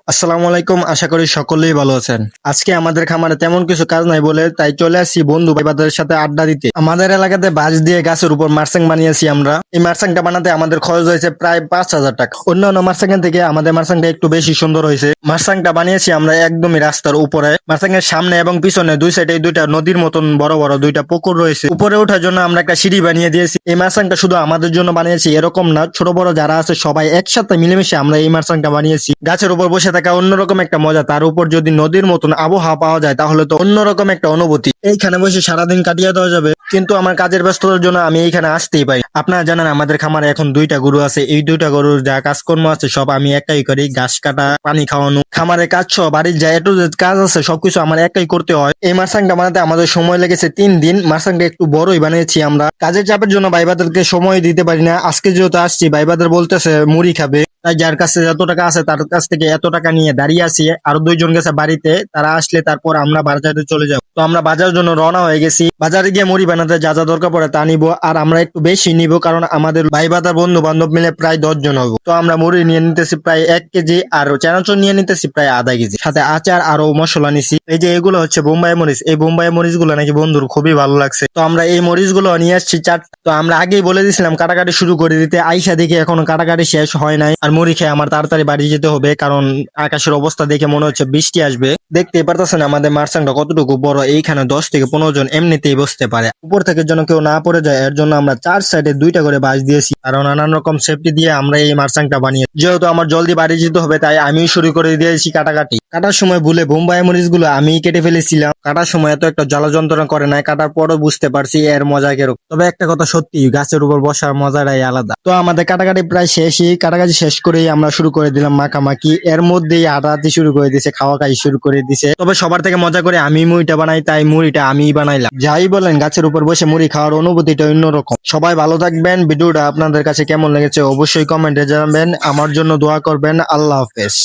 আসসালামু আলাইকুম, আশা করি সকলেই ভালো আছেন। আজকে আমাদের খামারে তেমন কিছু কাজ নাই বলে তাই চলে আসছি বন্ধু ভাইবাদের সাথে আড্ডা দিতে। আমাদের এলাকাতে বাঁশ দিয়ে গাছের উপর মার্সাং বানিয়েছি আমরা। এই মার্সাংটা বানাতে আমাদের খরচ হয়েছে প্রায় 5,000 টাকা। অন্যান্য মার্সাং থেকে আমাদের মার্সাংটা একটু বেশি সুন্দর হয়েছে। মার্সাংটা বানিয়েছি আমরা একদমই রাস্তার উপরে। মার্সাং এর সামনে এবং পিছনে দুই সাইডে দুইটা নদীর মতন বড় বড় দুইটা পুকুর রয়েছে। উপরে ওঠার জন্য আমরা একটা সিঁড়ি বানিয়ে দিয়েছি। এই মার্সাংটা শুধু আমাদের জন্য বানিয়েছি এরকম না, ছোট বড় যারা আছে সবাই একসাথে মিলেমিশে আমরা এই মার্সাংটা বানিয়েছি। গাছের উপর বসে থাকা অন্যরকম একটা মজা, তার উপর যদি নদীর মতন আবহাওয়া পাওয়া যায় তাহলে তো অন্যরকম একটা অনুভূতি। এইখানে বসে সারাদিন কাটিয়ে দেওয়া যাবে, কিন্তু আমার কাজের ব্যস্ততার জন্য আমি এইখানে আসতেই পারি। আপনারা জানেন আমাদের খামারে এখন দুইটা গরু আছে। এই দুইটা গরুর যা কাজকর্ম আছে সব আমি একাই করি। ঘাস কাটা, পানি খাওয়ানো, খামারে কাজ সহ বাড়ির যা একটু কাজ আছে সবকিছু আমার একাই করতে হয়। এই মার্সাংটা বানাতে আমাদের সময় লেগেছে 3 দিন। মার্সাংটা একটু বড়ই বানিয়েছি আমরা। কাজের চাপের জন্য ভাইবাদেরকে সময় দিতে পারি না। আজকে যেহেতু আসছি, ভাইবাদের বলতেছে মুড়ি খাবে, তাই যার কাছে যত টাকা আছে তার কাছ থেকে এত টাকা নিয়ে দাঁড়িয়ে আছি। আরো দুইজন গেছে বাড়িতে, তারা আসলে তারপর আমরা বাজারে চলে যাব। তো আমরা বাজারের জন্য রওনা হয়ে গেছি। বাজারে গিয়ে মুড়ি বানাতে যা যা দরকার পড়ে তা নিব, আর আমরা একটু বেশি নিব কারণ আমাদের ভাই বাদার বন্ধু বান্ধব মিলে প্রায় 10 জন হবো। তো আমরা মুড়ি নিয়ে নিতেছি প্রায় 1 কেজি, আর চানাচুর নিয়ে নিতেছি প্রায় আধা কেজি, সাথে আচার আরো মশলা নিছি। এই যে এগুলো হচ্ছে বোম্বাই মরিচ। এই বোম্বাই মরিচ গুলো নাকি বন্ধুর খুবই ভালো লাগছে, তো আমরা এই মরিচ গুলো নিয়ে আসছি 4টা। তো আমরা আগেই বলে দিয়েছিলাম কাটাকাটি শুরু করে দিতে। আইসা দেখে এখনো কাটাকাটি শেষ হয় নাই, আর মুড়ি খেয়ে আমার তাড়াতাড়ি বাড়ি যেতে হবে কারণ আকাশের অবস্থা দেখে মনে হচ্ছে বৃষ্টি আসবে। দেখতেই পারতেছেন আমাদের মার্সাংটা কতটুকু বড়। এইখানে 10 থেকে 15 জন এমনিতেই বসতে পারে। উপর থেকে যেন কেউ না পড়ে যায় এর জন্য আমরা 4 সাইডে দুইটা করে বাঁশ দিয়েছি, আর নানান রকম সেফটি দিয়ে আমরা এই মার্সাংটা বানিয়ে। যেহেতু আমার জলদি বাড়ি যেতে হবে তাই আমি শুরু করে দিয়েছি কাটাকাটি। কাটার সময় ভুলে বোম্বাই মরিচ গুলো আমি কেটে ফেলেছিলাম। কাটার সময় এত একটা জ্বালা যন্ত্রণা করে নাই, কাটার পরও বুঝতে পারছি এর মজা কেরকম। তবে একটা কথা সত্যি, গাছের উপর বসার মজাটাই আলাদা। তো আমাদের কাটাকাটি প্রায় শেষই। কাটাকাটি শেষ করেই আমরা শুরু করে দিলাম মাখামাখি। এর মধ্যেই হাঁটাহাঁটি শুরু করে দিছে, খাওয়া খাই শুরু করে দিছে। তবে সবার থেকে মজা করে আমি মুড়িটা বানাই, তাই মুড়িটা আমিই বানাইলাম। যাই বলেন, গাছের উপর বসে মুড়ি খাওয়ার অনুভূতিটা অন্যরকম। সবাই ভালো থাকবেন। ভিডিওটা আপনাদের কাছে কেমন লেগেছে অবশ্যই কমেন্টে জানাবেন। আমার জন্য দোয়া করবেন। আল্লাহ হাফেজ।